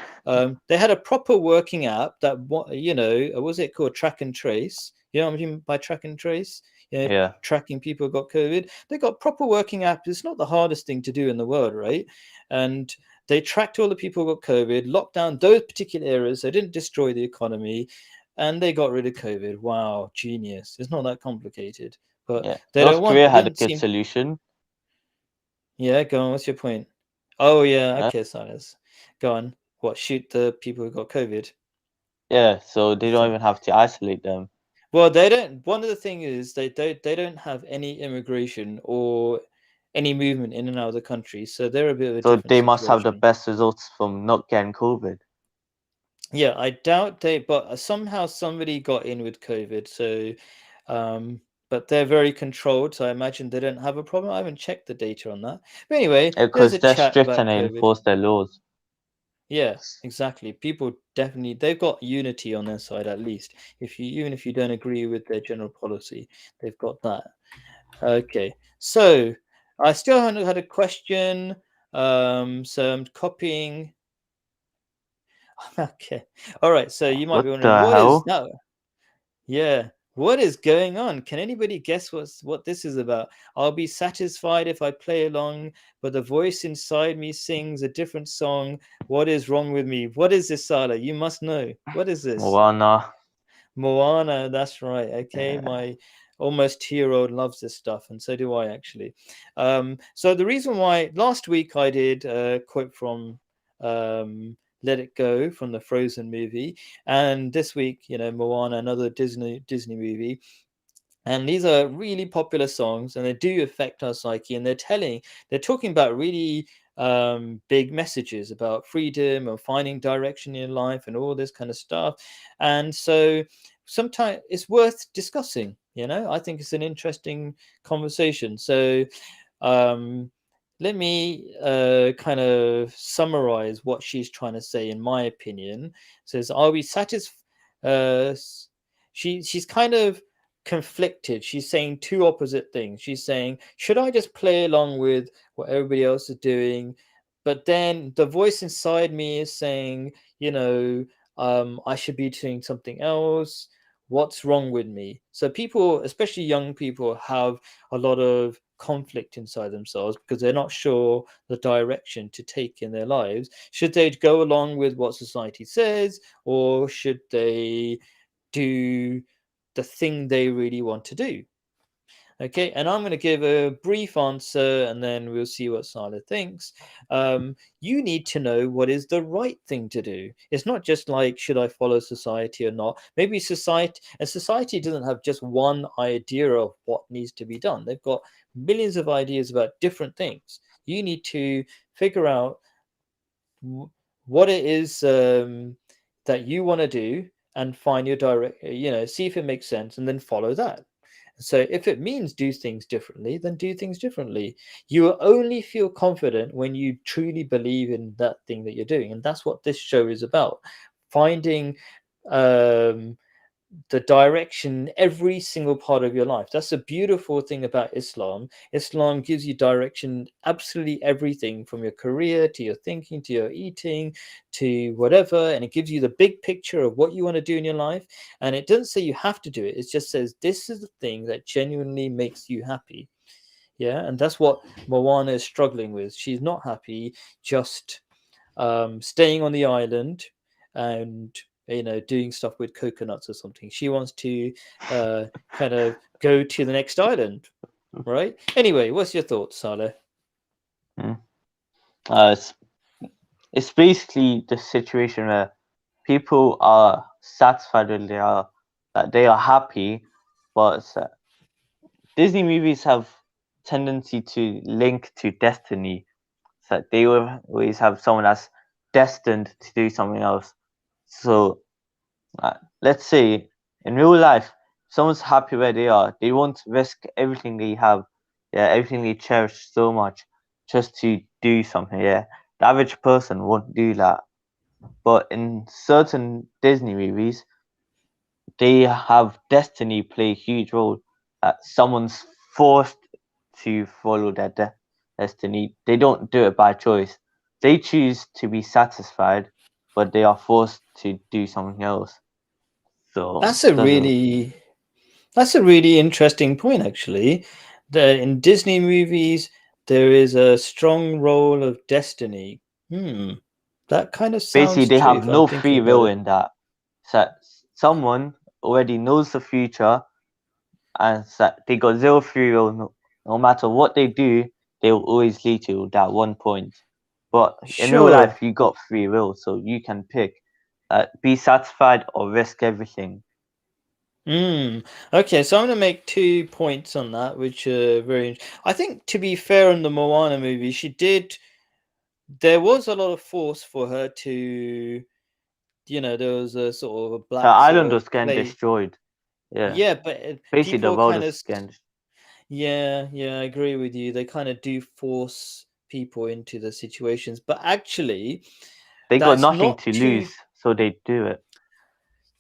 They had a proper working app that what was it called? Track and trace. You know what I mean by track and trace? Yeah, Tracking people who got COVID. They got proper working apps. It's not the hardest thing to do in the world, right? And they tracked all the people who got COVID, locked down those particular areas. They didn't destroy the economy, and they got rid of COVID. Wow, genius! It's not that complicated, but yeah. they North don't want. Korea It had a doesn't good seem. solution. Yeah, go on. What's your point? Oh yeah, Yeah, okay, Silas. Go on. What? Shoot the people who got COVID. yeah. So they Is don't that? even have to isolate them. Well, they don't. One of the things is they don't have any immigration or any movement in and out of the country. So they're a bit of a So different they must have the situation. best results from not getting COVID. Yeah, I doubt they, but somehow somebody got in with COVID. So, but they're very controlled. So I imagine they don't have a problem. I haven't checked the data on that. But anyway, there's a Because they're chat strict and about they COVID. enforce their laws. Yeah, exactly. People definitely they've got unity on their side at least. If you even if you don't agree with their general policy, they've got that. Okay. So I still haven't had a question. So I'm copying. Okay. All right. So you might be What wondering, the what is hell? that? Yeah. What is going on? Can anybody guess what this is about? I'll be satisfied if I play along, but the voice inside me sings a different song. What is wrong with me? What is this, Sala? You must know. What is this? Moana. Moana, that's right. Okay, Yeah. my almost 2-year-old loves this stuff, and so do I actually. So the reason why last week I did a quote from Let It Go from the Frozen movie, and this week, Moana, another Disney movie. And these are really popular songs, and they do affect our psyche. And they're talking about really big messages about freedom and finding direction in life and all this kind of stuff. And so sometimes it's worth discussing. I think it's an interesting conversation. So um, let me kind of summarize what she's trying to say, in my opinion. It says, "Are we satisfied?" She's kind of conflicted. She's saying two opposite things. She's saying, should I just play along with what everybody else is doing? But then the voice inside me is saying, I should be doing something else. What's wrong with me? So people, especially young people, have a lot of conflict inside themselves because they're not sure the direction to take in their lives. Should they go along with what society says, or should they do the thing they really want to do? Okay, and I'm going to give a brief answer and then we'll see what Sala thinks. You need to know what is the right thing to do. It's not just like, should I follow society or not? Maybe society doesn't have just one idea of what needs to be done. They've got millions of ideas about different things. You need to figure out what it is that you want to do and find your direct, see if it makes sense and then follow that. So if it means do things differently, then do things differently. You will only feel confident when you truly believe in that thing that you're doing. And that's what this show is about. Finding um, the direction every single part of your life. That's a beautiful thing about Islam. Islam gives you direction, absolutely everything, from your career to your thinking to your eating to whatever, and it gives you the big picture of what you want to do in your life. And it doesn't say you have to do it, it just says this is the thing that genuinely makes you happy. Yeah, and that's what Moana is struggling with. She's not happy just staying on the island and doing stuff with coconuts or something. She wants to kind of go to the next island, right? Anyway, what's your thoughts, Saleh? Hmm. Uh, it's, it's basically the situation where people are satisfied when they are that they are happy, but Disney movies have tendency to link to destiny. So they will always have someone that's destined to do something else. So let's say in real life, someone's happy where they are. They won't risk everything they have, yeah, everything they cherish so much, just to do something. Yeah, the average person won't do that. But in certain Disney movies, they have destiny play a huge role. That someone's forced to follow their destiny. They don't do it by choice. They choose to be satisfied, but they are forced to do something else. So That's a there's a really that's a really interesting point, actually. That in Disney movies there is a strong role of destiny. Hmm, that kind of basically sounds they true have if I'm no thinking free about will it. in that. So someone already knows the future and so they got zero free will. No matter what they do, they will always lead to that one point. But in real Sure. life, you got free will, so you can pick be satisfied or risk everything. Okay, so I'm going to make 2 points on that, which are I think, to be fair, in the Moana movie, she did. There was a lot of force for her to, there was a sort of a Her black island sort of was getting clay. destroyed. Yeah, Yeah, but basically the people world kind was of. getting. Yeah, yeah, I agree with you. They kind of do force people into the situations, but actually, They got that's nothing not to too. lose, so they do it.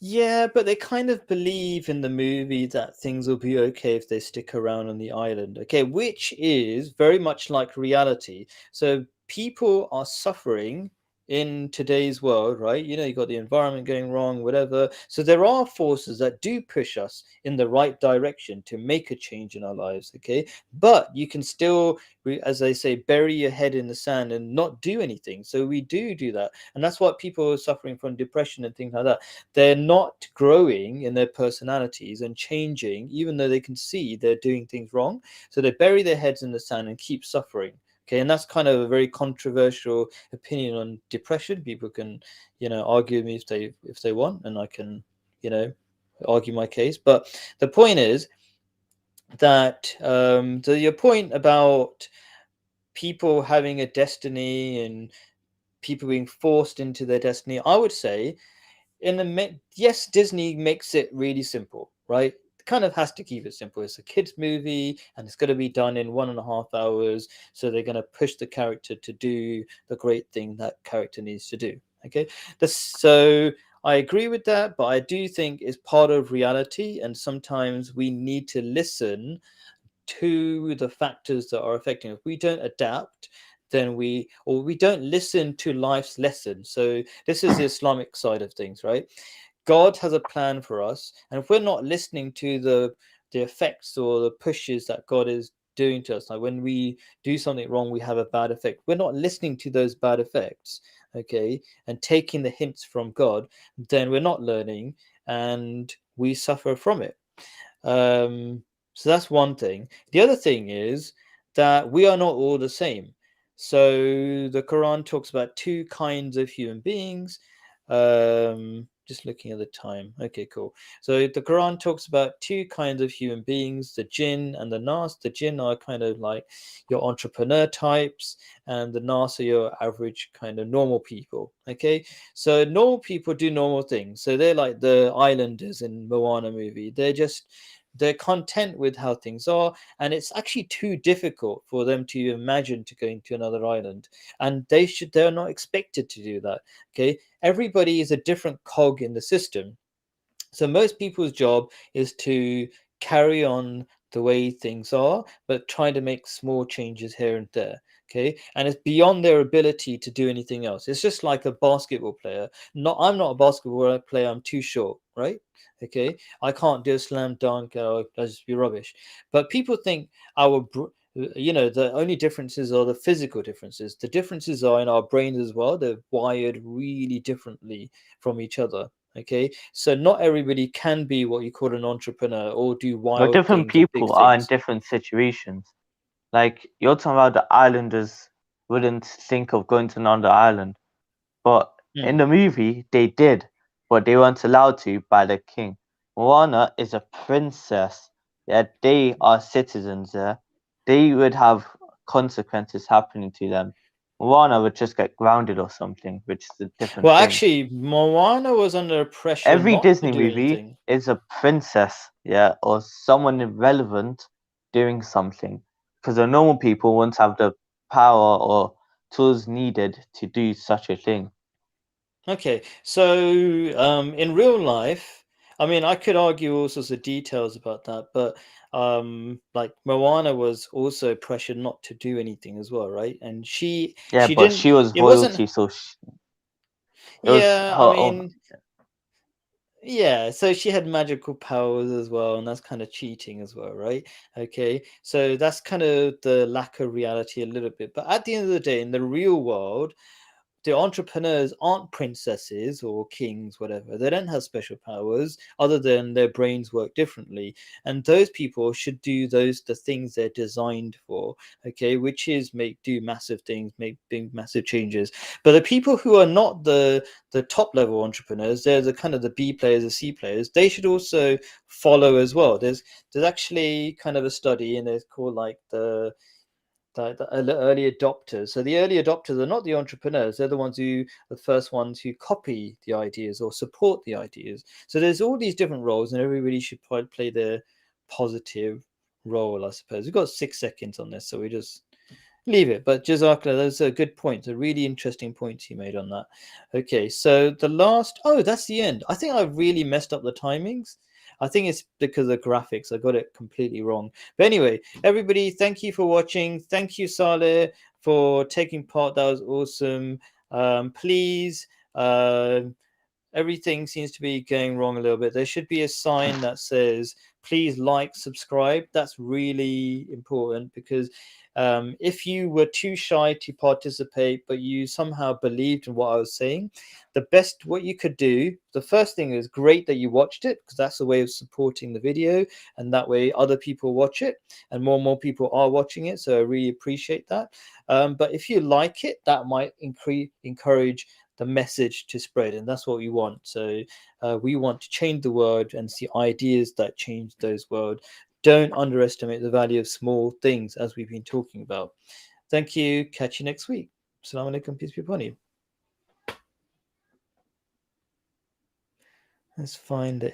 Yeah, but they kind of believe in the movie that things will be okay if they stick around on the island. Okay, which is very much like reality. So people are suffering in today's world, right? You got the environment going wrong, whatever. So there are forces that do push us in the right direction to make a change in our lives, okay? But you can still, as they say, bury your head in the sand and not do anything. So we do that. And that's what people are suffering from depression and things like that. They're not growing in their personalities and changing, even though they can see they're doing things wrong. So they bury their heads in the sand and keep suffering. Okay, and that's kind of a very controversial opinion on depression. People can, argue with me if they want, and I can, you know, argue my case. But the point is that to your point about people having a destiny and people being forced into their destiny, I would say yes, Disney makes it really simple, right? Kind of has to keep it simple. It's a kids movie and it's going to be done in 1.5 hours, so they're going to push the character to do the great thing that character needs to do. Okay, so I agree with that, but I do think it's part of reality, and sometimes we need to listen to the factors that are affecting us. If we don't adapt, then we don't listen to life's lessons. So this is the Islamic side of things, right? God has a plan for us, and if we're not listening to the effects or the pushes that God is doing to us, like when we do something wrong, we have a bad effect. We're not listening to those bad effects, okay, and taking the hints from God, then we're not learning, and we suffer from it. So that's one thing. The other thing is that we are not all the same. So the Quran talks about two kinds of human beings. Just looking at the time. Okay, cool. So the Quran talks about two kinds of human beings, the jinn and the nas. The jinn are kind of like your entrepreneur types, and the nas are your average kind of normal people. Okay, so normal people do normal things. So they're like the islanders in Moana movie. They're content with how things are, and it's actually too difficult for them to imagine to going to another island, and they're not expected to do that. Okay, everybody is a different cog in the system, so most people's job is to carry on the way things are, but trying to make small changes here and there. Okay, and it's beyond their ability to do anything else. It's just like a basketball player. I'm not a basketball player. I'm too short, right? Okay, I can't do a slam dunk. I'll just be rubbish. But people think the only differences are the physical differences. The differences are in our brains as well. They're wired really differently from each other. Okay, so not everybody can be what you call an entrepreneur or do But wild different things or big people are in things. different situations. Like you're talking about the islanders wouldn't think of going to another island, but in Hmm. the movie they did, but they weren't allowed to by the king. Moana is a princess, yet they are citizens there. They would have consequences happening to them. Moana would just get grounded or something, which is a different Well, thing. actually, Moana was under pressure Every not to Disney do movie anything. is a princess, yeah, or someone irrelevant doing something, because the normal people won't have the power or tools needed to do such a thing. Okay, so in real life, I mean, I could argue all sorts of details about that, but like Moana was also pressured not to do anything as well, right? And she Yeah, she but didn't. she was It wasn't. royalty, so it was Yeah, I her own. mean, yeah. So she had magical powers as well, and that's kind of cheating as well, right? Okay, so that's kind of the lack of reality a little bit. But at the end of the day, in the real world, the entrepreneurs aren't princesses or kings, whatever. They don't have special powers other than their brains work differently. And those people should do the things they're designed for, okay, which is do massive things, make big massive changes. But the people who are not the top level entrepreneurs, they're the kind of the B players, the C players, they should also follow as well. There's actually kind of a study, and it's called like the early adopters. So the early adopters are not the entrepreneurs; they're the first ones who copy the ideas or support the ideas. So there's all these different roles, and everybody should play their positive role, I suppose. We've got 6 seconds on this, so we just leave it. But Jazakallah, those are good points, a really interesting points you made on that. Okay, so the last, oh, that's the end. I think I really messed up the timings. I think it's because of the graphics. I got it completely wrong. But anyway, everybody, thank you for watching. Thank you, Saleh, for taking part. That was awesome. Please, everything seems to be going wrong a little bit. There should be a sign that says, please like, subscribe. That's really important, because if you were too shy to participate, but you somehow believed in what I was saying, what you could do, the first thing is great that you watched it, because that's a way of supporting the video, and that way other people watch it, and more people are watching it. So I really appreciate that. But if you like it, that might encourage the message to spread, and that's what we want. So we want to change the world and see ideas that change those world. Don't underestimate the value of small things, as we've been talking about. Thank you. Catch you next week. Assalamu alaikum. Peace be upon you. Let's find the